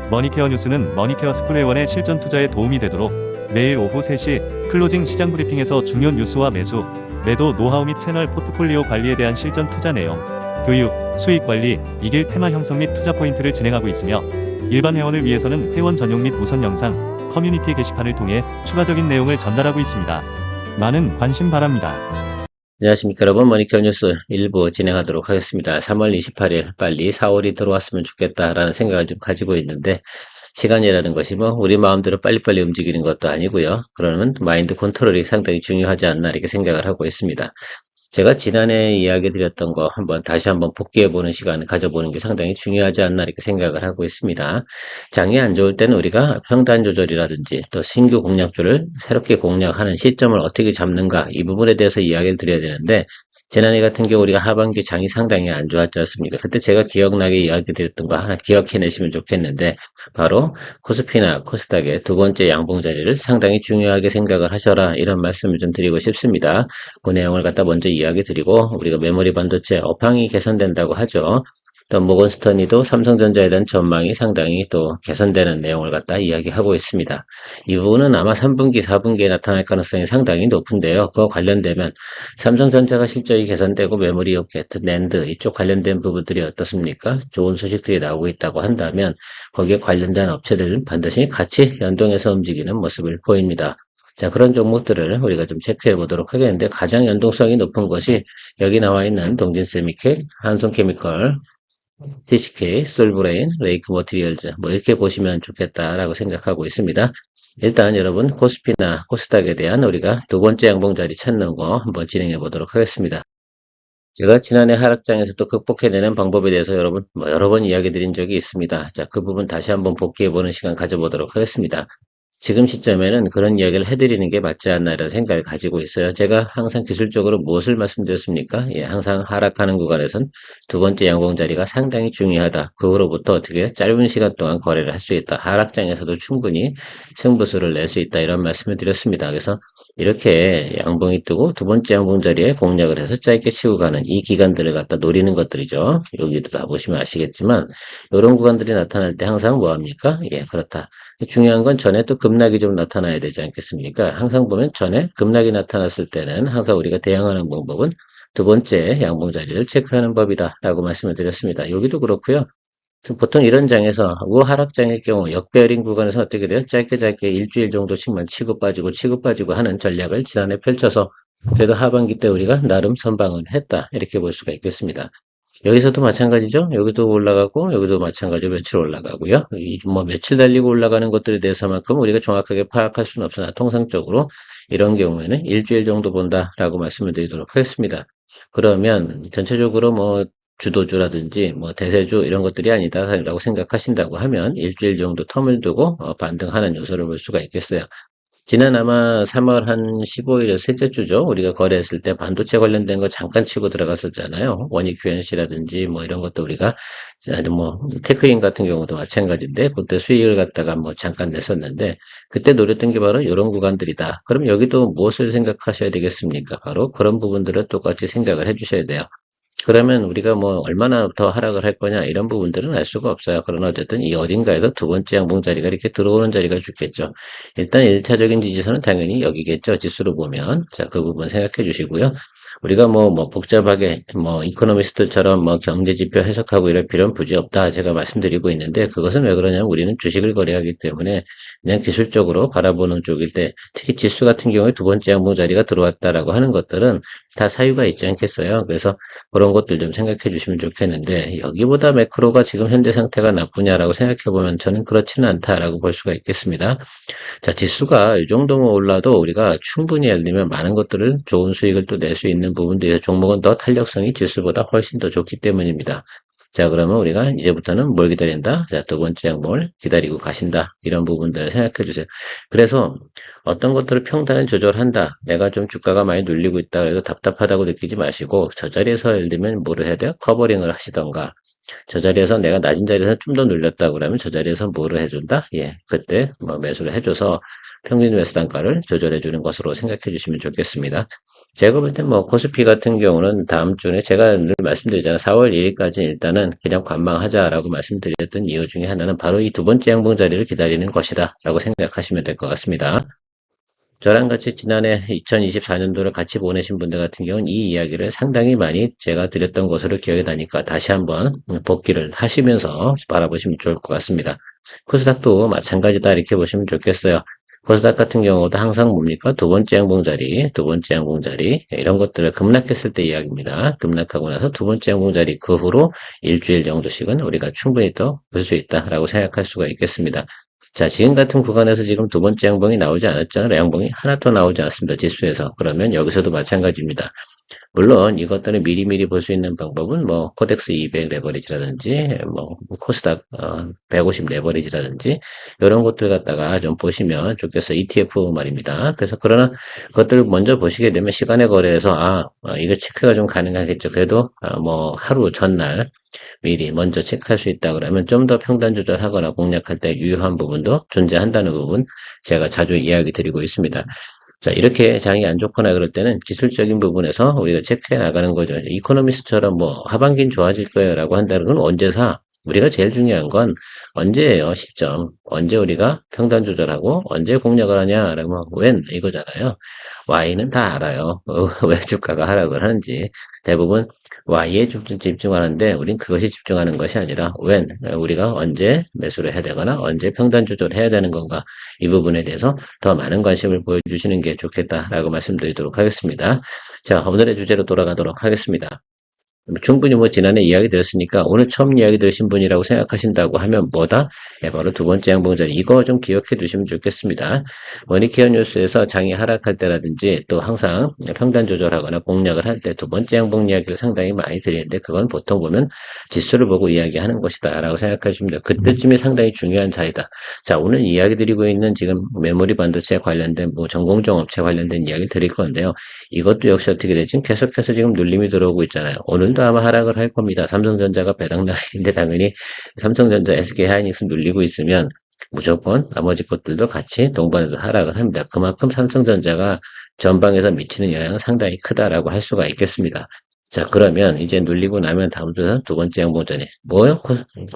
머니케어 뉴스는 머니케어 스쿨회원의 실전 투자에 도움이 되도록 매일 오후 3시 클로징 시장 브리핑에서 중요 뉴스와 매수, 매도 노하우 및 채널 포트폴리오 관리에 대한 실전 투자 내용, 교육, 수익 관리, 이길 테마 형성 및 투자 포인트를 진행하고 있으며 일반 회원을 위해서는 회원 전용 및 우선 영상, 커뮤니티 게시판을 통해 추가적인 내용을 전달하고 있습니다. 많은 관심 바랍니다. 안녕하십니까 여러분, 머니케어 뉴스 1부 진행하도록 하겠습니다. 3월 28일 빨리 4월이 들어왔으면 좋겠다라는 생각을 좀 가지고 있는데, 시간이라는 것이 뭐 우리 마음대로 빨리빨리 움직이는 것도 아니고요. 그러면 마인드 컨트롤이 상당히 중요하지 않나 이렇게 생각을 하고 있습니다. 제가 지난해 이야기 드렸던 거 다시 한번 복귀해보는 시간을 가져보는 게 상당히 중요하지 않나 이렇게 생각을 하고 있습니다. 장이 안 좋을 때는 우리가 평단 조절이라든지 또 신규 공략주를 새롭게 공략하는 시점을 어떻게 잡는가, 이 부분에 대해서 이야기를 드려야 되는데, 지난해 같은 경우 우리가 하반기 장이 상당히 안 좋았지 않습니까? 그때 제가 기억나게 이야기 드렸던 거 하나 기억해내시면 좋겠는데, 바로 코스피나 코스닥의 두 번째 양봉 자리를 상당히 중요하게 생각을 하셔라, 이런 말씀을 좀 드리고 싶습니다. 그 내용을 갖다 먼저 이야기 드리고, 우리가 메모리 반도체 업황이 개선된다고 하죠. 또 모건스터니도 삼성전자에 대한 전망이 상당히 또 개선되는 내용을 갖다 이야기하고 있습니다. 이 부분은 아마 3분기, 4분기에 나타날 가능성이 상당히 높은데요. 그와 관련되면 삼성전자가 실적이 개선되고 메모리 업계, 낸드 이쪽 관련된 부분들이 어떻습니까? 좋은 소식들이 나오고 있다고 한다면 거기에 관련된 업체들은 반드시 같이 연동해서 움직이는 모습을 보입니다. 자, 그런 종목들을 우리가 좀 체크해 보도록 하겠는데, 가장 연동성이 높은 것이 여기 나와 있는 동진세미케, 한송케미컬, TCK, 솔브레인, 레이크 머티리얼즈, 이렇게 보시면 좋겠다라고 생각하고 있습니다. 일단 여러분, 코스피나 코스닥에 대한 우리가 두 번째 양봉 자리 찾는 거 한번 진행해 보도록 하겠습니다. 제가 지난해 하락장에서 또 극복해내는 방법에 대해서 여러분 여러 번 이야기 드린 적이 있습니다. 자, 그 부분 다시 한번 복귀해 보는 시간 가져보도록 하겠습니다. 지금 시점에는 그런 이야기를 해드리는 게 맞지 않나 이런 생각을 가지고 있어요. 제가 항상 기술적으로 무엇을 말씀드렸습니까? 예, 항상 하락하는 구간에선 두 번째 양봉 자리가 상당히 중요하다. 그 후로부터 어떻게 짧은 시간 동안 거래를 할 수 있다. 하락장에서도 충분히 승부수를 낼 수 있다. 이런 말씀을 드렸습니다. 그래서 이렇게 양봉이 뜨고 두 번째 양봉 자리에 공략을 해서 짧게 치고 가는 이 기간들을 갖다 노리는 것들이죠. 여기도 다 보시면 아시겠지만 이런 구간들이 나타날 때 항상 뭐합니까? 예, 그렇다. 중요한 건 전에 또 급락이 좀 나타나야 되지 않겠습니까? 항상 보면 전에 급락이 나타났을 때는 항상 우리가 대응하는 방법은 두 번째 양봉 자리를 체크하는 법이다 라고 말씀을 드렸습니다. 여기도 그렇고요. 보통 이런 장에서 우하락장의 경우 역배열인 구간에서 어떻게 돼요? 짧게 일주일 정도씩만 치고 빠지고 하는 전략을 지난해 펼쳐서 그래도 하반기 때 우리가 나름 선방을 했다, 이렇게 볼 수가 있겠습니다. 여기서도 마찬가지죠. 여기도 올라가고 여기도 마찬가지로 며칠 올라가고요. 며칠 달리고 올라가는 것들에 대해서만큼 우리가 정확하게 파악할 수는 없으나 통상적으로 이런 경우에는 일주일 정도 본다라고 말씀을 드리도록 하겠습니다. 그러면 전체적으로 주도주라든지 대세주 이런 것들이 아니다라고 생각하신다고 하면 일주일 정도 텀을 두고 반등하는 요소를 볼 수가 있겠어요. 지난 아마 3월 한 15일에 셋째 주죠. 우리가 거래했을 때 반도체 관련된 거 잠깐 치고 들어갔었잖아요. 원익 QNC라든지 이런 것도 우리가 테크인 같은 경우도 마찬가지인데 그때 수익을 갖다가 잠깐 냈었는데 그때 노렸던 게 바로 이런 구간들이다. 그럼 여기도 무엇을 생각하셔야 되겠습니까? 바로 그런 부분들을 똑같이 생각을 해주셔야 돼요. 그러면 우리가 얼마나 더 하락을 할 거냐 이런 부분들은 알 수가 없어요. 그러나 어쨌든 이 어딘가에서 두 번째 양봉 자리가 이렇게 들어오는 자리가 죽겠죠. 일단 1차적인 지지선은 당연히 여기겠죠. 지수로 보면. 자, 그 부분 생각해 주시고요. 우리가 복잡하게 이코노미스트처럼 경제 지표 해석하고 이럴 필요는 부지 없다 제가 말씀드리고 있는데, 그것은 왜 그러냐면 우리는 주식을 거래하기 때문에 그냥 기술적으로 바라보는 쪽일 때, 특히 지수 같은 경우에 두 번째 양봉 자리가 들어왔다라고 하는 것들은 다 사유가 있지 않겠어요. 그래서 그런 것들 좀 생각해 주시면 좋겠는데, 여기보다 매크로가 지금 현재 상태가 나쁘냐라고 생각해 보면 저는 그렇지는 않다라고 볼 수가 있겠습니다. 자, 지수가 이 정도만 올라도 우리가 충분히 예를 들면 많은 것들을 좋은 수익을 또 낼 수 있는 부분도 종목은 더 탄력성이 지수보다 훨씬 더 좋기 때문입니다. 자, 그러면 우리가 이제부터는 뭘 기다린다? 자, 두 번째 양봉을 기다리고 가신다. 이런 부분들을 생각해 주세요. 그래서 어떤 것들을 평단을 조절한다. 내가 좀 주가가 많이 눌리고 있다. 그래서 답답하다고 느끼지 마시고 저 자리에서 예를 들면 뭐를 해야 돼요? 커버링을 하시던가, 저 자리에서 내가 낮은 자리에서 좀 더 눌렸다 그러면 저 자리에서 뭐를 해준다? 예, 그때 매수를 해줘서 평균 매수 단가를 조절해 주는 것으로 생각해 주시면 좋겠습니다. 제가 볼 때 뭐 코스피 같은 경우는 다음 주에 제가 늘 말씀드리잖아요. 4월 1일까지 일단은 그냥 관망하자라고 말씀드렸던 이유 중에 하나는 바로 이 두 번째 양봉 자리를 기다리는 것이다 라고 생각하시면 될 것 같습니다. 저랑 같이 지난해 2024년도를 같이 보내신 분들 같은 경우는 이 이야기를 상당히 많이 제가 드렸던 것으로 기억이 나니까 다시 한번 복기를 하시면서 바라보시면 좋을 것 같습니다. 코스닥도 마찬가지다 이렇게 보시면 좋겠어요. 코스닥 같은 경우도 항상 뭡니까? 두 번째 양봉자리, 두 번째 양봉자리 이런 것들을 급락했을 때 이야기입니다. 급락하고 나서 두 번째 양봉자리 그 후로 일주일 정도씩은 우리가 충분히 더 볼 수 있다라고 생각할 수가 있겠습니다. 자, 지금 같은 구간에서 지금 두 번째 양봉이 나오지 않았죠. 양봉이 하나 더 나오지 않았습니다. 지수에서. 그러면 여기서도 마찬가지입니다. 물론 이것들을 미리미리 볼 수 있는 방법은 뭐 코덱스 200 레버리지라든지 뭐 코스닥 150 레버리지라든지 이런 것들 갖다가 좀 보시면 좋겠어요. ETF 말입니다. 그래서 그러나 그것들을 먼저 보시게 되면 시간의 거래에서 이거 체크가 좀 가능하겠죠. 그래도 뭐 하루 전날 미리 먼저 체크할 수 있다 그러면 좀 더 평단 조절하거나 공략할 때 유효한 부분도 존재한다는 부분 제가 자주 이야기 드리고 있습니다. 자, 이렇게 장이 안 좋거나 그럴 때는 기술적인 부분에서 우리가 체크해 나가는 거죠. 이코노미스트처럼 뭐 하반기는 좋아질 거예요 라고 한다는 건 언제 사? 우리가 제일 중요한 건 언제예요, 시점. 언제 우리가 평단 조절하고 언제 공략을 하냐라고 when 이거잖아요. Y는 다 알아요. 왜 주가가 하락을 하는지. 대부분 Y에 집중하는데 우린 그것이 집중하는 것이 아니라 when 우리가 언제 매수를 해야 되거나 언제 평단 조절을 해야 되는 건가 이 부분에 대해서 더 많은 관심을 보여주시는 게 좋겠다라고 말씀드리도록 하겠습니다. 자, 오늘의 주제로 돌아가도록 하겠습니다. 충분히 뭐 지난해 이야기 들었으니까 오늘 처음 이야기 들으신 분이라고 생각하신다고 하면 뭐다? 예, 바로 두 번째 양봉자리. 이거 좀 기억해 두시면 좋겠습니다. 머니케어 뉴스에서 장이 하락할 때라든지 또 항상 평단 조절하거나 공략을 할 때 두 번째 양봉 이야기를 상당히 많이 드리는데 그건 보통 보면 지수를 보고 이야기하는 것이다 라고 생각하시면 돼요. 그때쯤이 상당히 중요한 자리다. 자, 오늘 이야기 드리고 있는 지금 메모리 반도체 관련된 뭐 전공정 업체 관련된 이야기를 드릴 건데요. 이것도 역시 어떻게 되지? 계속해서 지금 눌림이 들어오고 있잖아요. 오늘도 아마 하락을 할 겁니다. 삼성전자가 배당날인데 당연히 삼성전자, SK하이닉스 눌리고 있으면 무조건 나머지 것들도 같이 동반해서 하락을 합니다. 그만큼 삼성전자가 전방에서 미치는 영향은 상당히 크다라고 할 수가 있겠습니다. 자, 그러면 이제 눌리고 나면 다음 주는 두 번째 양봉전이 뭐요?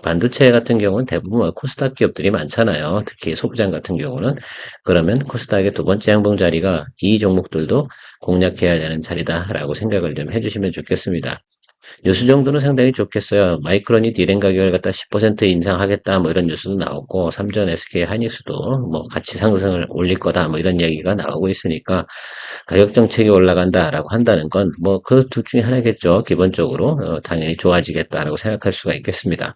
반도체 같은 경우는 대부분 코스닥 기업들이 많잖아요. 특히 소부장 같은 경우는 그러면 코스닥의 두 번째 양봉 자리가 이 종목들도 공략해야 되는 자리다라고 생각을 좀 해주시면 좋겠습니다. 뉴스 정도는 상당히 좋겠어요. 마이크론이 디램 가격을 갖다 10% 인상하겠다 뭐 이런 뉴스도 나오고 삼전 SK 하이닉스도 뭐 같이 상승을 올릴 거다 뭐 이런 얘기가 나오고 있으니까 가격 정책이 올라간다라고 한다는 건 뭐 그 둘 중에 하나겠죠. 기본적으로 당연히 좋아지겠다라고 생각할 수가 있겠습니다.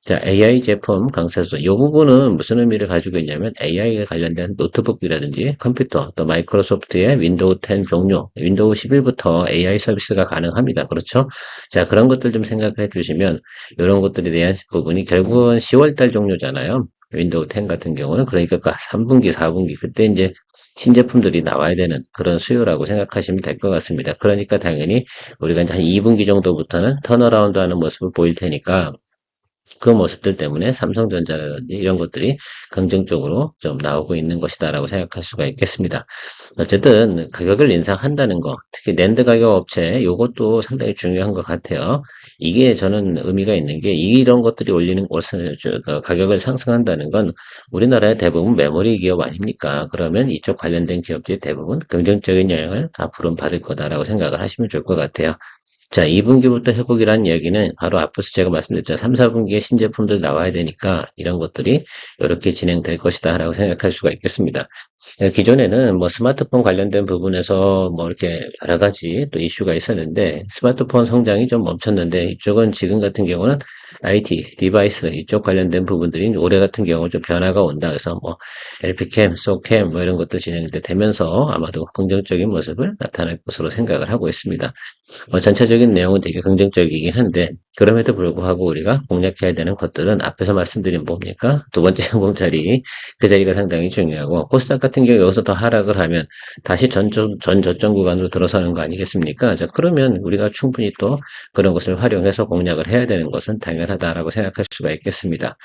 자, AI 제품 강세서 이 부분은 무슨 의미를 가지고 있냐면 AI에 관련된 노트북이라든지 컴퓨터 또 마이크로소프트의 윈도우 10 종료, 윈도우 11부터 AI 서비스가 가능합니다. 그렇죠? 자, 그런 것들 좀 생각해 주시면 이런 것들에 대한 부분이 결국은 10월달 종료잖아요. 윈도우 10 같은 경우는 그러니까 3분기, 4분기 그때 이제 신제품들이 나와야 되는 그런 수요라고 생각하시면 될 것 같습니다. 그러니까 당연히 우리가 이제 한 2분기 정도부터는 턴어라운드 하는 모습을 보일 테니까 그 모습들 때문에 삼성전자라든지 이런 것들이 긍정적으로 좀 나오고 있는 것이다라고 생각할 수가 있겠습니다. 어쨌든 가격을 인상한다는 거, 특히 낸드 가격 업체 이것도 상당히 중요한 것 같아요. 이게 저는 의미가 있는 게 이런 것들이 올리는 가격을 상승한다는 건 우리나라의 대부분 메모리 기업 아닙니까? 그러면 이쪽 관련된 기업들이 대부분 긍정적인 영향을 앞으로는 받을 거다라고 생각을 하시면 좋을 것 같아요. 자, 2분기부터 회복이라는 얘기는 바로 앞서서 제가 말씀드렸죠. 3, 4분기에 신제품들 나와야 되니까 이런 것들이 이렇게 진행될 것이다 라고 생각할 수가 있겠습니다. 기존에는 뭐 스마트폰 관련된 부분에서 뭐 이렇게 여러 가지 또 이슈가 있었는데 스마트폰 성장이 좀 멈췄는데 이쪽은 지금 같은 경우는 IT, 디바이스 이쪽 관련된 부분들이 올해 같은 경우 좀 변화가 온다. 그래서 뭐 LP캠, 소캠 뭐 이런 것도 진행되면서 아마도 긍정적인 모습을 나타낼 것으로 생각을 하고 있습니다. 전체적인 내용은 되게 긍정적이긴 한데 그럼에도 불구하고 우리가 공략해야 되는 것들은 앞에서 말씀드린 뭡니까? 두 번째 항공 자리 그 자리가 상당히 중요하고 코스닥 같은 경우 여기서 더 하락을 하면 다시 전 저점 구간으로 들어서는 거 아니겠습니까? 자, 그러면 우리가 충분히 또 그런 것을 활용해서 공략을 해야 되는 것은 당연하다라고 생각할 수가 있겠습니다.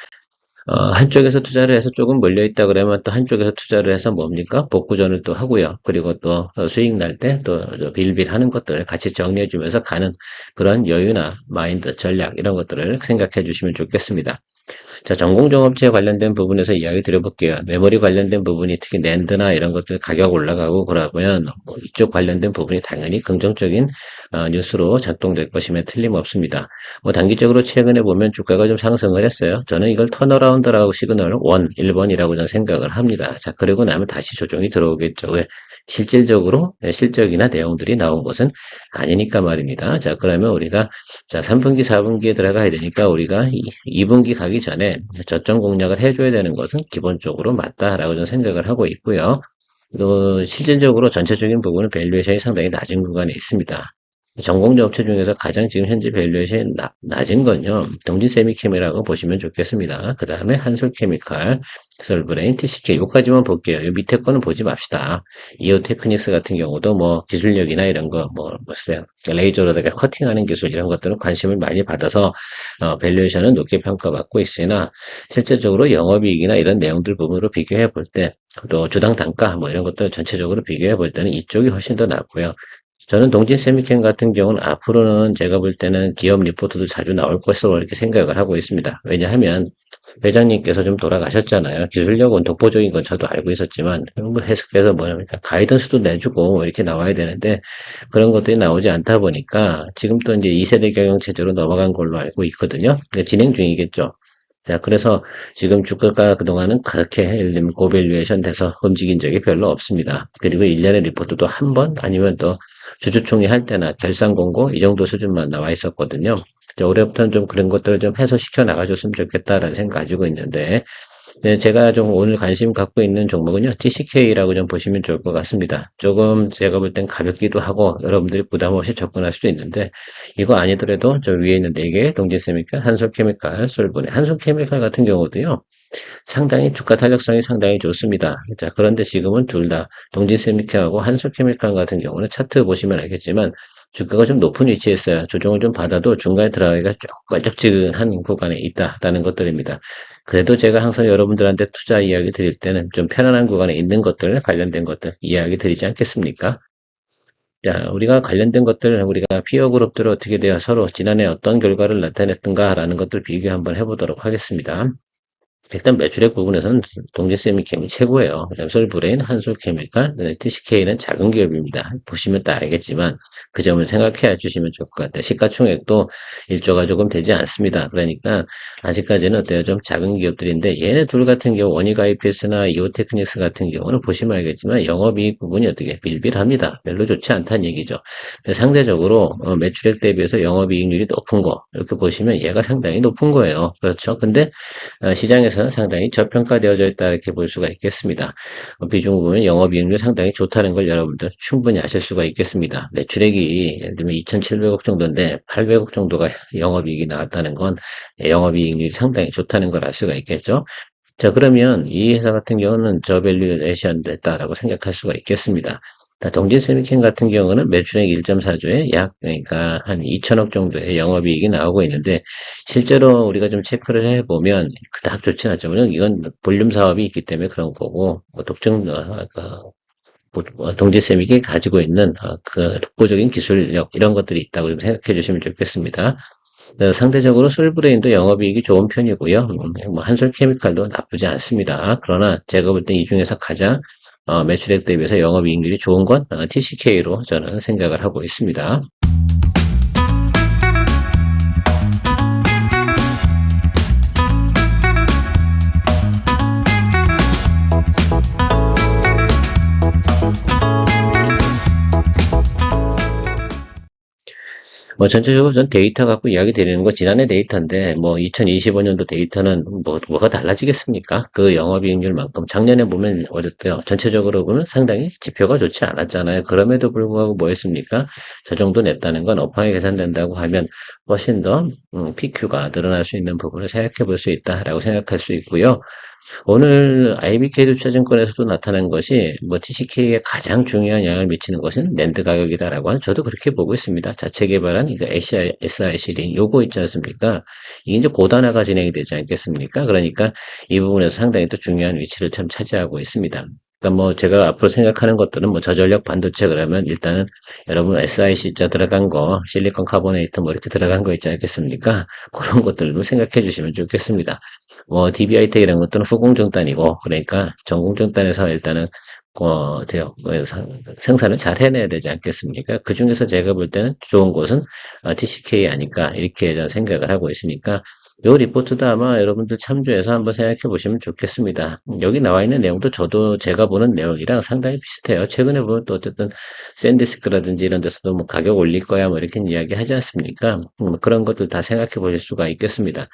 한쪽에서 투자를 해서 조금 몰려있다 그러면 또 한쪽에서 투자를 해서 뭡니까? 복구전을 또 하고요. 그리고 또 수익 날 때 또 빌빌 하는 것들을 같이 정리해주면서 가는 그런 여유나 마인드, 전략 이런 것들을 생각해 주시면 좋겠습니다. 자, 전공정업체 관련된 부분에서 이야기 드려볼게요. 메모리 관련된 부분이 특히 낸드나 이런 것들 가격 올라가고 그러면 이쪽 관련된 부분이 당연히 긍정적인 뉴스로 작동될 것임에 틀림없습니다. 뭐 단기적으로 최근에 보면 주가가 좀 상승을 했어요. 저는 이걸 턴어라운드라고 시그널 1번이라고 저는 생각을 합니다. 자, 그리고 나면 다시 조정이 들어오겠죠. 왜? 실질적으로 실적이나 내용들이 나온 것은 아니니까 말입니다. 자, 그러면 우리가 자, 3분기, 4분기에 들어가야 되니까 우리가 2분기 가기 전에 저점 공략을 해줘야 되는 것은 기본적으로 맞다라고 저는 생각을 하고 있고요. 또 실질적으로 전체적인 부분은 밸류에이션이 상당히 낮은 구간에 있습니다. 전공자 업체 중에서 가장 지금 현재 밸류에이션이 낮은 건요. 동진세미캠이라고 보시면 좋겠습니다. 그 다음에 한솔케미칼, 솔브레인, TCK 요까지만 볼게요. 요 밑에 거는 보지 맙시다. 이오테크닉스 같은 경우도 뭐 기술력이나 이런 거 글쎄요. 레이저로다가 커팅하는 기술 이런 것들은 관심을 많이 받아서 밸류에이션은 높게 평가받고 있으나 실제적으로 영업이익이나 이런 내용들 부분으로 비교해 볼 때 또 주당 단가 뭐 이런 것들 전체적으로 비교해 볼 때는 이쪽이 훨씬 더 낫고요. 저는 동진세미캠 같은 경우는 앞으로는 제가 볼 때는 기업 리포트도 자주 나올 것으로 이렇게 생각을 하고 있습니다. 왜냐하면 회장님께서 좀 돌아가셨잖아요. 기술력은 독보적인 건 저도 알고 있었지만 뭐 해석해서 뭐냐니까 가이던스도 내주고 뭐 이렇게 나와야 되는데 그런 것들이 나오지 않다 보니까 지금 또 이제 2세대 경영 체제로 넘어간 걸로 알고 있거든요. 진행 중이겠죠. 자, 그래서 지금 주가가 그동안은 그렇게 예를 들면 고밸류에이션 돼서 움직인 적이 별로 없습니다. 그리고 1년의 리포트도 한 번 아니면 또 주주총회 할 때나 결산 공고 이 정도 수준만 나와 있었거든요. 올해부터는 좀 그런 것들을 좀 해소시켜 나가줬으면 좋겠다라는 생각 가지고 있는데, 네, 제가 좀 오늘 관심 갖고 있는 종목은요, TCK라고 좀 보시면 좋을 것 같습니다. 조금 제가 볼 땐 가볍기도 하고 여러분들이 부담 없이 접근할 수도 있는데, 이거 아니더라도 저 위에 있는 4개, 동진세미칼, 한솔케미칼, 솔브네, 한솔케미칼 같은 경우도요, 상당히 주가 탄력성이 상당히 좋습니다. 자, 그런데 지금은 둘 다 동진세미칼하고 한솔케미칼 같은 경우는 차트 보시면 알겠지만 주가가 좀 높은 위치에 있어요. 조정을 좀 받아도 중간에 들어가기가 조금 껄쩍지근한 구간에 있다라는 것들입니다. 그래도 제가 항상 여러분들한테 투자 이야기 드릴 때는 좀 편안한 구간에 있는 것들, 관련된 것들 이야기 드리지 않겠습니까? 자, 우리가 관련된 것들, 우리가 피어 그룹들 어떻게 되어 서로 지난해 어떤 결과를 나타냈던가라는 것들 비교 한번 해보도록 하겠습니다. 일단 매출액 부분에서는 동지세미캠이 최고예요. 그다음 솔브레인, 한솔케미칼, TCK는 작은 기업입니다. 보시면 다 알겠지만 그 점을 생각해 주시면 좋을 것 같아요. 시가총액도 1조가 조금 되지 않습니다. 그러니까 아직까지는 어때요? 좀 작은 기업들인데 얘네 둘 같은 경우 원익 IPS나 이오테크닉스 같은 경우는 보시면 알겠지만 영업이익 부분이 어떻게 빌빌합니다. 별로 좋지 않다는 얘기죠. 상대적으로 매출액 대비해서 영업이익률이 높은 거 이렇게 보시면 얘가 상당히 높은 거예요. 그렇죠? 근데 시장에서는 상당히 저평가되어져 있다 이렇게 볼 수가 있겠습니다. 비중 보면 영업이익률 상당히 좋다는 걸 여러분들 충분히 아실 수가 있겠습니다. 매출액이 예를 들면 2,700억 정도인데 800억 정도가 영업이익이 나왔다는 건 영업이익률이 상당히 좋다는 걸 알 수가 있겠죠. 자, 그러면 이 회사 같은 경우는 저밸류에이션 됐다라고 생각할 수가 있겠습니다. 동진세미캠 같은 경우는 매출액 1.4조에 약 그러니까 한 2천억 정도의 영업이익이 나오고 있는데 실제로 우리가 좀 체크를 해보면 그닥 좋진 않죠. 물론 이건 볼륨 사업이 있기 때문에 그런 거고 뭐 독점 동지세미캠이 가지고 있는 그 독보적인 기술력 이런 것들이 있다고 좀 생각해 주시면 좋겠습니다. 상대적으로 솔브레인도 영업이익이 좋은 편이고요. 뭐 한솔케미칼도 나쁘지 않습니다. 그러나 제가 볼 때 이 중에서 가장 매출액 대비해서 영업이익률이 좋은 건 TCK로 저는 생각을 하고 있습니다. 뭐 전체적으로 전 데이터 갖고 이야기 드리는 거 지난해 데이터인데 뭐 2025년도 데이터는 뭐가 달라지겠습니까? 그 영업이익률만큼 작년에 보면 어렸대요. 전체적으로 보면 상당히 지표가 좋지 않았잖아요. 그럼에도 불구하고 뭐 했습니까? 저 정도 냈다는 건 업황이 개선된다고 하면 훨씬 더 PQ가 늘어날 수 있는 부분을 생각해 볼 수 있다라고 생각할 수 있고요. 오늘 IBK투자증권에서도 나타난 것이 뭐 TCK에 가장 중요한 영향을 미치는 것은 낸드 가격이다라고 하는 저도 그렇게 보고 있습니다. 자체 개발한 이거 SIC 링 요거 있지 않습니까? 이게 이제 고단화가 진행이 되지 않겠습니까? 그러니까 이 부분에서 상당히 또 중요한 위치를 참 차지하고 있습니다. 그러니까 뭐 제가 앞으로 생각하는 것들은 뭐 저전력 반도체 그러면 일단은 여러분 SIC자 들어간 거, 실리콘 카보네이트 뭐 이렇게 들어간 거 있지 않겠습니까? 그런 것들로 생각해 주시면 좋겠습니다. 뭐 DBIT 이런 것들은 후공정단이고 그러니까 전공정단에서 일단은 생산을 잘 해내야 되지 않겠습니까? 그 중에서 제가 볼 때는 좋은 곳은 TCK 아닐까 이렇게 저는 생각을 하고 있으니까 요 리포트도 아마 여러분들 참조해서 한번 생각해 보시면 좋겠습니다. 여기 나와 있는 내용도 저도 제가 보는 내용이랑 상당히 비슷해요. 최근에 보면 또 어쨌든 샌디스크라든지 이런 데서도 뭐 가격 올릴 거야 뭐 이렇게 이야기 하지 않습니까? 그런 것들 다 생각해 보실 수가 있겠습니다.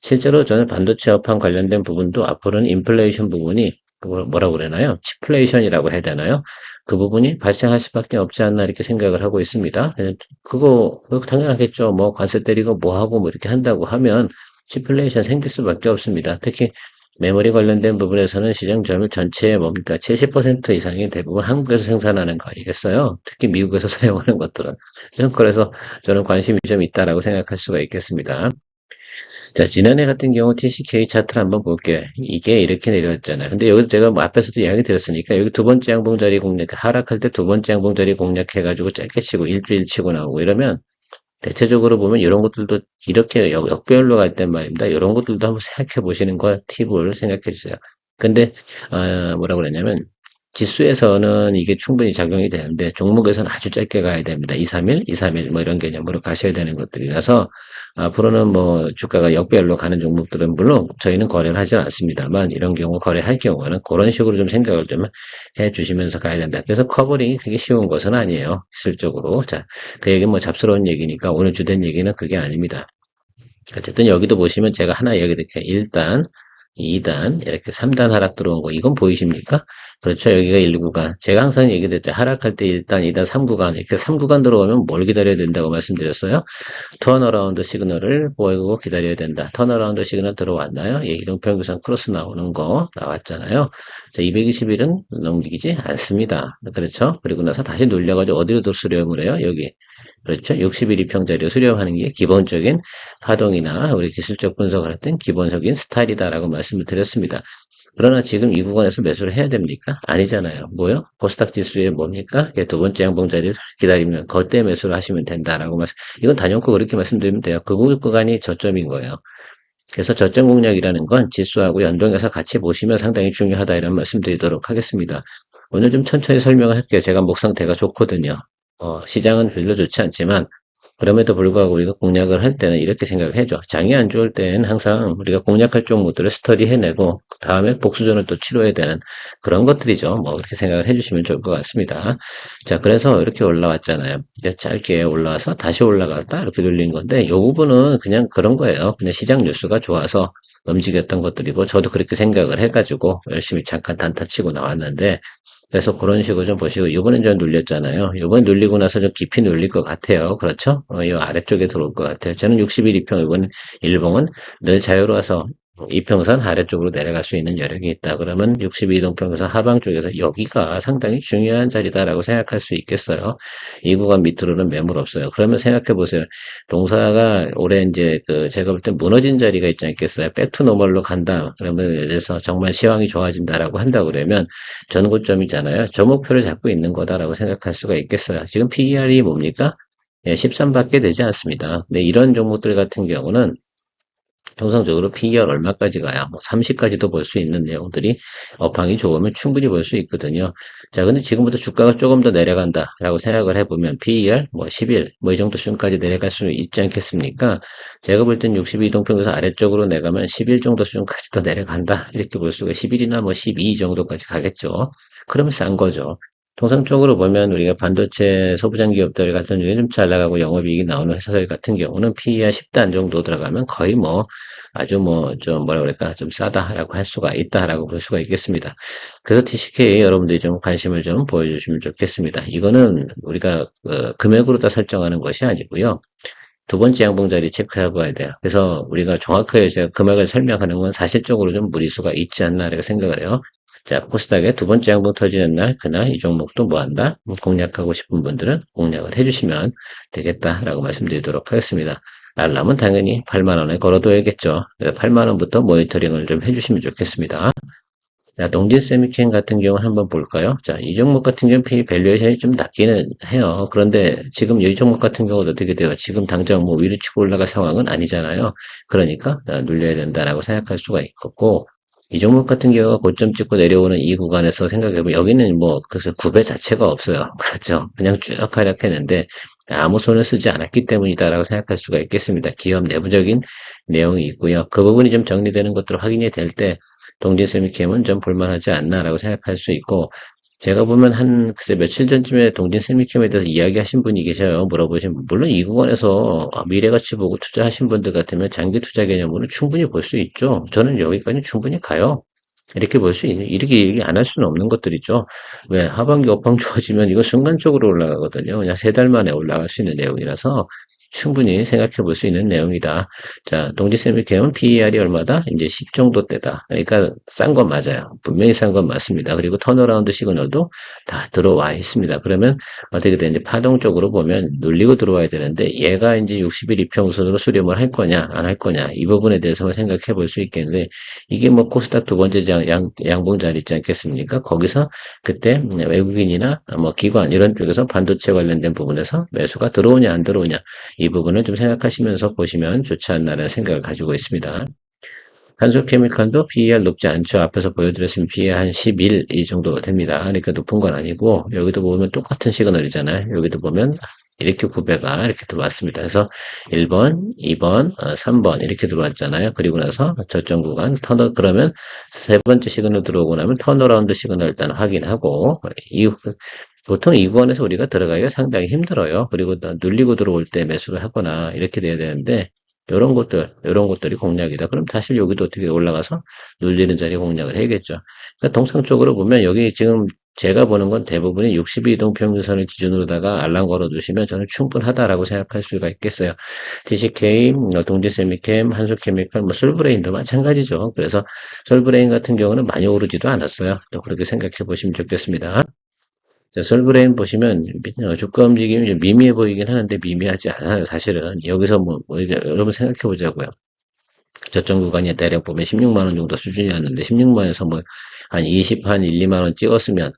실제로 저는 반도체 업황 관련된 부분도 앞으로는 인플레이션 부분이 그걸 뭐라고 그러나요? 치플레이션이라고 해야 되나요? 그 부분이 발생할 수밖에 없지 않나 이렇게 생각을 하고 있습니다. 그거 당연하겠죠. 뭐 관세 때리고 뭐 하고 뭐 이렇게 한다고 하면 치플레이션 생길 수밖에 없습니다. 특히 메모리 관련된 부분에서는 시장 점유율 전체의 뭡니까 70% 이상이 대부분 한국에서 생산하는 거 아니겠어요? 특히 미국에서 사용하는 것들은. 그래서 저는 관심이 좀 있다라고 생각할 수가 있겠습니다. 자, 지난해 같은 경우 TCK 차트를 한번 볼게요. 이게 이렇게 내려왔잖아요. 근데 여기 제가 뭐 앞에서도 이야기 드렸으니까 여기 두 번째 양봉자리 공략, 하락할 때 두 번째 양봉자리 공략해가지고 짧게 치고 일주일 치고 나오고 이러면 대체적으로 보면 이런 것들도 이렇게 역별로 갈 땐 말입니다. 이런 것들도 한번 생각해 보시는 거 팁을 생각해 주세요. 근데, 뭐라 그랬냐면, 지수에서는 이게 충분히 작용이 되는데 종목에서는 아주 짧게 가야 됩니다. 2, 3일, 2, 3일 뭐 이런 개념으로 가셔야 되는 것들이라서 앞으로는 뭐 주가가 역별로 가는 종목들은 물론 저희는 거래를 하지 않습니다만 이런 경우 거래할 경우는 그런 식으로 좀 생각을 좀 해 주시면서 가야 된다. 그래서 커버링이 그게 쉬운 것은 아니에요. 기술적으로. 자, 그 얘기는 뭐 잡스러운 얘기니까 오늘 주된 얘기는 그게 아닙니다. 어쨌든 여기도 보시면 제가 하나 이야기 드릴게요. 1단, 2단, 이렇게 3단 하락 들어온 거. 이건 보이십니까? 그렇죠. 여기가 1구간. 제가 항상 얘기드렸죠. 하락할 때 1단, 2단, 3구간. 이렇게 3구간 들어오면 뭘 기다려야 된다고 말씀드렸어요? 턴어라운드 시그널을 보이고 기다려야 된다. 턴어라운드 시그널 들어왔나요? 예, 이동평균선 크로스 나오는 거 나왔잖아요. 자, 220일은 넘기지 않습니다. 그렇죠? 그리고 나서 다시 눌려가지고 어디로 수렴을 해요? 여기. 그렇죠? 60일 이평자리로 수렴하는 게 기본적인 파동이나 우리 기술적 분석을 할 땐 기본적인 스타일이다라고 말씀을 드렸습니다. 그러나 지금 이 구간에서 매수를 해야 됩니까? 아니잖아요. 뭐요? 코스닥 지수에 뭡니까? 두 번째 양봉 자리를 기다리면 그때 매수를 하시면 된다라고 말씀. 이건 단연코 그렇게 말씀드리면 돼요. 그 구간이 저점인 거예요. 그래서 저점 공략이라는 건 지수하고 연동해서 같이 보시면 상당히 중요하다 이런 말씀드리도록 하겠습니다. 오늘 좀 천천히 설명을 할게요. 제가 목 상태가 좋거든요. 시장은 별로 좋지 않지만 그럼에도 불구하고 우리가 공략을 할 때는 이렇게 생각을 해줘. 장이 안 좋을 때는 항상 우리가 공략할 종목들을 스터디 해내고 다음에 복수전을 또 치러야 되는 그런 것들이죠. 뭐 그렇게 생각을 해주시면 좋을 것 같습니다. 자, 그래서 이렇게 올라왔잖아요. 짧게 올라와서 다시 올라갔다 이렇게 눌린 건데 이 부분은 그냥 그런 거예요. 그냥 시장 뉴스가 좋아서 움직였던 것들이고 저도 그렇게 생각을 해가지고 열심히 잠깐 단타 치고 나왔는데 그래서 그런 식으로 좀 보시고, 이번엔 좀 눌렸잖아요. 이번 눌리고 나서 좀 깊이 눌릴 것 같아요. 그렇죠? 이 아래쪽에 들어올 것 같아요. 저는 61 이평, 이번 일봉은 늘 자유로워서 이평선 아래쪽으로 내려갈 수 있는 여력이 있다. 그러면 62동평선 하방 쪽에서 여기가 상당히 중요한 자리다라고 생각할 수 있겠어요. 이 구간 밑으로는 매물 없어요. 그러면 생각해 보세요. 동사가 올해 이제 제가 볼 때 무너진 자리가 있지 않겠어요. 백투 노멀로 간다. 그러면 예를 들어서 정말 시황이 좋아진다라고 한다 그러면 전고점이잖아요. 저 목표를 잡고 있는 거다라고 생각할 수가 있겠어요. 지금 PER이 뭡니까? 13밖에 되지 않습니다. 근데 이런 종목들 같은 경우는 통상적으로 PER 얼마까지 가야 뭐 30까지도 볼 수 있는 내용들이 업황이 좋으면 충분히 볼 수 있거든요. 자, 근데 지금부터 주가가 조금 더 내려간다라고 생각을 해보면 PER 뭐 11, 뭐 이 정도 수준까지 내려갈 수 있지 않겠습니까? 제가 볼 땐 62동평에서 아래쪽으로 내가면 11 정도 수준까지 더 내려간다. 이렇게 볼 수가 11이나 뭐 12 정도까지 가겠죠. 그러면 싼 거죠. 통상적으로 보면 우리가 반도체 소부장 기업들 같은 경우에 좀 잘 나가고 영업이익이 나오는 회사들 같은 경우는 PER 10단 정도 들어가면 거의 뭐 아주 뭐 좀 뭐라 그럴까 좀 싸다라고 할 수가 있다라고 볼 수가 있겠습니다. 그래서 TCK 여러분들이 좀 관심을 좀 보여주시면 좋겠습니다. 이거는 우리가 금액으로 다 설정하는 것이 아니고요. 두 번째 양봉 자리 체크해 봐야 돼요. 그래서 우리가 정확하게 제가 금액을 설명하는 건 사실적으로 좀 무리수가 있지 않나 이렇게 생각을 해요. 자, 코스닥의 두 번째 양봉 터지는 날, 그날 이 종목도 뭐 한다? 공략하고 싶은 분들은 공략을 해주시면 되겠다라고 말씀드리도록 하겠습니다. 알람은 당연히 8만 원에 걸어둬야겠죠. 그래서 8만 원부터 모니터링을 좀 해주시면 좋겠습니다. 자, 동진 세미캠 같은 경우 한번 볼까요? 자, 이 종목 같은 경우 P 밸류에이션이 좀 낮기는 해요. 그런데 지금 이 종목 같은 경우도 어떻게 돼요? 지금 당장 뭐 위로 치고 올라갈 상황은 아니잖아요. 그러니까 눌려야 된다라고 생각할 수가 있겠고, 이 종목 같은 경우가 고점 찍고 내려오는 이 구간에서 생각해보면 여기는 뭐 그래서 구배 자체가 없어요. 그렇죠? 그냥 쭉 하락했는데 아무 손을 쓰지 않았기 때문이다라고 생각할 수가 있겠습니다. 기업 내부적인 내용이 있고요. 그 부분이 좀 정리되는 것들을 확인이 될 때 동진세미캠은 좀 볼만하지 않나라고 생각할 수 있고, 제가 보면 글쎄 며칠 전쯤에 동진세미캠에 대해서 이야기하신 분이 계셔요. 물어보신 분. 물론 이 구간에서 미래가치 보고 투자하신 분들 같으면 장기 투자 개념으로 충분히 볼 수 있죠. 저는 여기까지 충분히 가요. 이렇게 볼 수 있는, 이렇게 얘기 안 할 수는 없는 것들이죠. 왜? 하반기 업황 좋아지면 이거 순간적으로 올라가거든요. 그냥 3달 만에 올라갈 수 있는 내용이라서 충분히 생각해 볼 수 있는 내용이다. 자, 동지세미캠은 PER이 얼마다? 이제 10 정도 대다. 그러니까 싼 건 맞아요. 분명히 싼 건 맞습니다. 그리고 턴어라운드 시그널도 다 들어와 있습니다. 그러면 어떻게 되는지 파동 쪽으로 보면 눌리고 들어와야 되는데 얘가 이제 60일 이평선으로 수렴을 할 거냐, 안 할 거냐, 이 부분에 대해서 생각해 볼 수 있겠는데 이게 뭐 코스닥 두 번째 양봉 자리 있지 않겠습니까? 거기서 그때 외국인이나 뭐 기관 이런 쪽에서 반도체 관련된 부분에서 매수가 들어오냐, 안 들어오냐 이 부분을 좀 생각하시면서 보시면 좋지 않나라는 생각을 가지고 있습니다. 한솔케미칼도 PER 높지 않죠. 앞에서 보여드렸으면 PER 한 11 이 정도 됩니다. 그러니까 높은 건 아니고 여기도 보면 똑같은 시그널이잖아요. 여기도 보면 이렇게 9배가 이렇게 들어왔습니다. 그래서 1번, 2번, 3번 이렇게 들어왔잖아요. 그리고 나서 저점 구간 그러면 세 번째 시그널 들어오고 나면 턴어라운드 시그널 일단 확인하고 보통 이 구간에서 우리가 들어가기가 상당히 힘들어요. 그리고 눌리고 들어올 때 매수를 하거나 이렇게 돼야 되는데 이런 것들이 공략이다. 그럼 다시 여기도 어떻게 올라가서 눌리는 자리 공략을 해야겠죠. 그러니까 통상적으로 보면 여기 지금 제가 보는 건 대부분이 62이동 평균선을 기준으로다가 알람 걸어 두시면 저는 충분하다라고 생각할 수가 있겠어요. DCK, 동지세미캠, 한솔케미칼, 뭐 솔브레인도 마찬가지죠. 그래서 솔브레인 같은 경우는 많이 오르지도 않았어요. 또 그렇게 생각해 보시면 좋겠습니다. 자, 솔브레인 보시면 주가 움직임이 좀 미미해 보이긴 하는데 미미하지 않아요. 사실은 여기서 여러분 생각해 보자고요. 저점 구간이 대략 보면 16만 원 정도 수준이었는데 16만 원에서 뭐 한 20, 한 1, 2만 원 찍었으면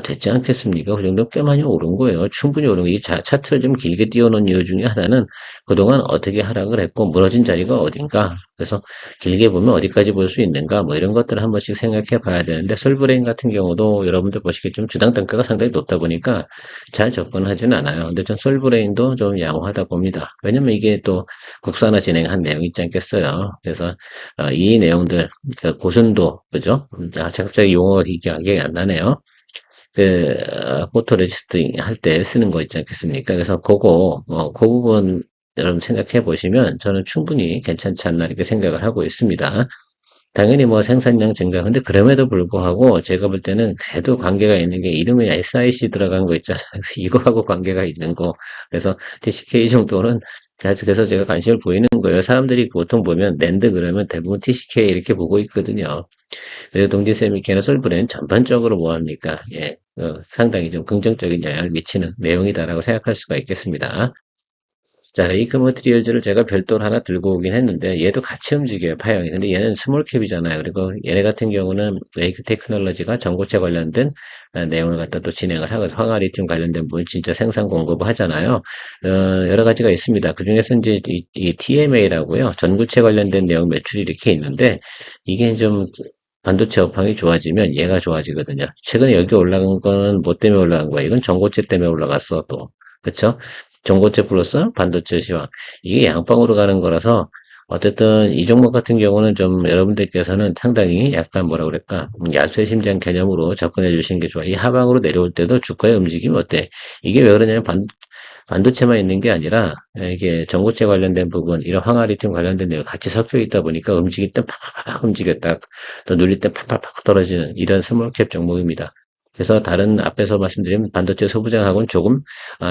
됐지 않겠습니까? 그 정도 꽤 많이 오른 거예요. 충분히 오른 거. 이 차트를 좀 길게 띄워놓은 이유 중에 하나는 그동안 어떻게 하락을 했고 무너진 자리가 어딘가. 그래서 길게 보면 어디까지 볼 수 있는가 뭐 이런 것들을 한 번씩 생각해 봐야 되는데 솔브레인 같은 경우도 여러분들 보시겠지만 주당 단가가 상당히 높다 보니까 잘 접근하지는 않아요. 근데 전 솔브레인도 좀 양호하다 봅니다. 왜냐면 이게 또 국산화 진행한 내용이 있지 않겠어요. 그래서 이 내용들 고순도 그죠? 갑자기 용어가 기억이 안 나네요. 포토레지스트 할 때 쓰는 거 있지 않겠습니까? 그래서 그 부분 여러분 생각해 보시면 저는 충분히 괜찮지 않나 이렇게 생각을 하고 있습니다. 당연히 뭐 생산량 증가. 근데 그럼에도 불구하고 제가 볼 때는 그래도 관계가 있는 게 이름에 SIC 들어간 거 있잖아요. 이거하고 관계가 있는 거. 그래서 TCK 정도는 그래서 제가 관심을 보이는 거예요. 사람들이 보통 보면 낸드 그러면 대부분 TCK 이렇게 보고 있거든요. 그래서 동지세미케나 솔브레는 전반적으로 뭐합니까? 예, 상당히 좀 긍정적인 영향을 미치는 내용이다라고 생각할 수가 있겠습니다. 자, 레이크 머티리얼즈를 제가 별도로 하나 들고 오긴 했는데 얘도 같이 움직여요, 파형이. 근데 얘는 스몰캡이잖아요. 그리고 얘네 같은 경우는 레이크 테크놀로지가 전고체 관련된 내용을 갖다 또 진행을 하고 황화리튬 관련된 물 진짜 생산 공급을 하잖아요. 여러 가지가 있습니다. 그 중에서 이제 이 TMA라고요. 전구체 관련된 내용 매출이 이렇게 있는데 이게 좀 반도체 업황이 좋아지면 얘가 좋아지거든요. 최근에 여기 올라간 거는 뭐 때문에 올라간 거야? 이건 전고체 때문에 올라갔어, 또. 그쵸? 전고체 플러스 반도체 시황. 이게 양방으로 가는 거라서, 어쨌든 이 종목 같은 경우는 좀 여러분들께서는 상당히 약간 뭐라 그럴까, 야수의 심장 개념으로 접근해 주시는 게 좋아요. 이 하방으로 내려올 때도 주가의 움직임이 어때? 이게 왜 그러냐면 반도체만 있는 게 아니라 이게 전고체 관련된 부분, 이런 황화리튬 관련된 내용 같이 섞여 있다 보니까 움직일 때 팍팍팍 움직였다, 또 눌릴 때 팍팍팍 떨어지는 이런 스몰캡 종목입니다. 그래서 다른 앞에서 말씀드린 반도체 소부장하고는 조금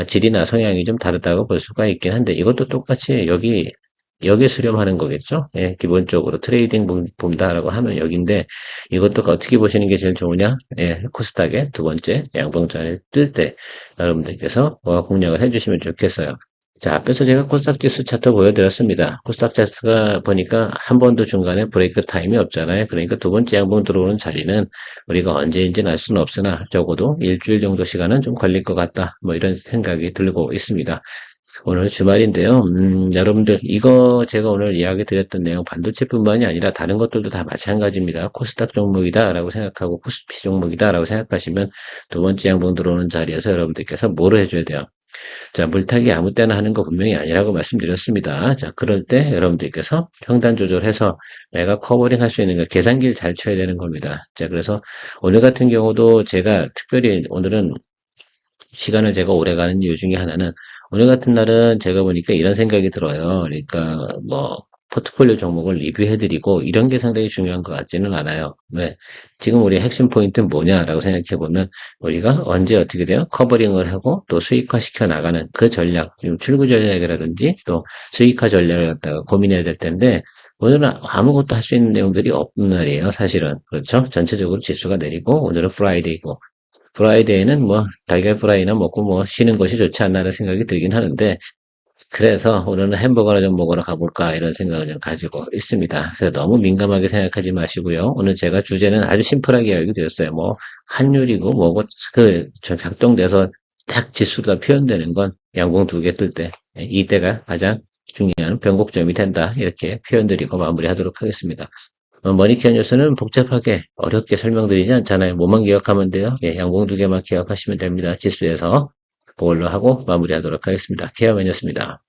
질이나 성향이 좀 다르다고 볼 수가 있긴 한데 이것도 똑같이 여기에 수렴하는 거겠죠. 예, 기본적으로 트레이딩 본다라고 하면 여기인데 이것도 어떻게 보시는 게 제일 좋으냐? 예, 코스닥의 두 번째 양봉장을 뜰 때 여러분들께서 공략을 해주시면 좋겠어요. 자, 앞에서 제가 코스닥 지수 차트 보여드렸습니다. 코스닥 차트가 보니까 한 번도 중간에 브레이크 타임이 없잖아요. 그러니까 두 번째 양봉 들어오는 자리는 우리가 언제인지는 알 수는 없으나 적어도 일주일 정도 시간은 좀 걸릴 것 같다. 뭐 이런 생각이 들고 있습니다. 오늘 주말인데요. 여러분들, 이거 제가 오늘 이야기 드렸던 내용 반도체뿐만이 아니라 다른 것들도 다 마찬가지입니다. 코스닥 종목이다라고 생각하고 코스피 종목이다라고 생각하시면 두 번째 양봉 들어오는 자리에서 여러분들께서 뭐를 해줘야 돼요? 자, 물타기 아무 때나 하는 거 분명히 아니라고 말씀드렸습니다. 자, 그럴 때 여러분들께서 형단 조절해서 내가 커버링 할 수 있는 거 계산기를 잘 쳐야 되는 겁니다. 자, 그래서 오늘 같은 경우도 제가 특별히 오늘은 시간을 제가 오래 가는 이유 중에 하나는 오늘 같은 날은 제가 보니까 이런 생각이 들어요. 그러니까 뭐 포트폴리오 종목을 리뷰해드리고 이런 게 상당히 중요한 것 같지는 않아요. 왜? 지금 우리 핵심 포인트는 뭐냐라고 생각해 보면 우리가 언제 어떻게 돼요? 커버링을 하고 또 수익화 시켜 나가는 그 전략, 출구 전략이라든지 또 수익화 전략을 갖다가 고민해야 될 텐데 오늘은 아무것도 할 수 있는 내용들이 없는 날이에요. 사실은 그렇죠? 전체적으로 지수가 내리고 오늘은 프라이데이고 프라이데이는 뭐 달걀 프라이나 먹고 뭐 쉬는 것이 좋지 않나라는 생각이 들긴 하는데 그래서 오늘은 햄버거나 좀 먹으러 가볼까 이런 생각을 좀 가지고 있습니다. 그래서 너무 민감하게 생각하지 마시고요. 오늘 제가 주제는 아주 심플하게 이야기 드렸어요. 뭐 환율이고 뭐고 작동돼서 딱 지수가 표현되는 건 양봉 두 개 뜰 때 이때가 가장 중요한 변곡점이 된다 이렇게 표현드리고 마무리하도록 하겠습니다. 머니케어 뉴스는 복잡하게 어렵게 설명드리지 않잖아요. 뭐만 기억하면 돼요. 예, 양봉 두 개만 기억하시면 됩니다. 지수에서 그걸로 하고 마무리하도록 하겠습니다. 케어맨이었습니다.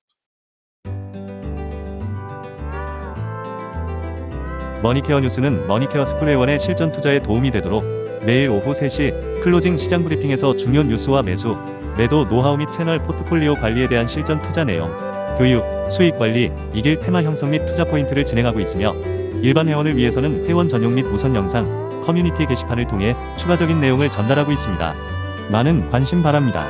머니케어 뉴스는 머니케어 스쿨회원의 실전 투자에 도움이 되도록 매일 오후 3시 클로징 시장 브리핑에서 중요 뉴스와 매수, 매도 노하우 및 채널 포트폴리오 관리에 대한 실전 투자 내용, 교육, 수익 관리, 이길 테마 형성 및 투자 포인트를 진행하고 있으며 일반 회원을 위해서는 회원 전용 및 우선 영상, 커뮤니티 게시판을 통해 추가적인 내용을 전달하고 있습니다. 많은 관심 바랍니다.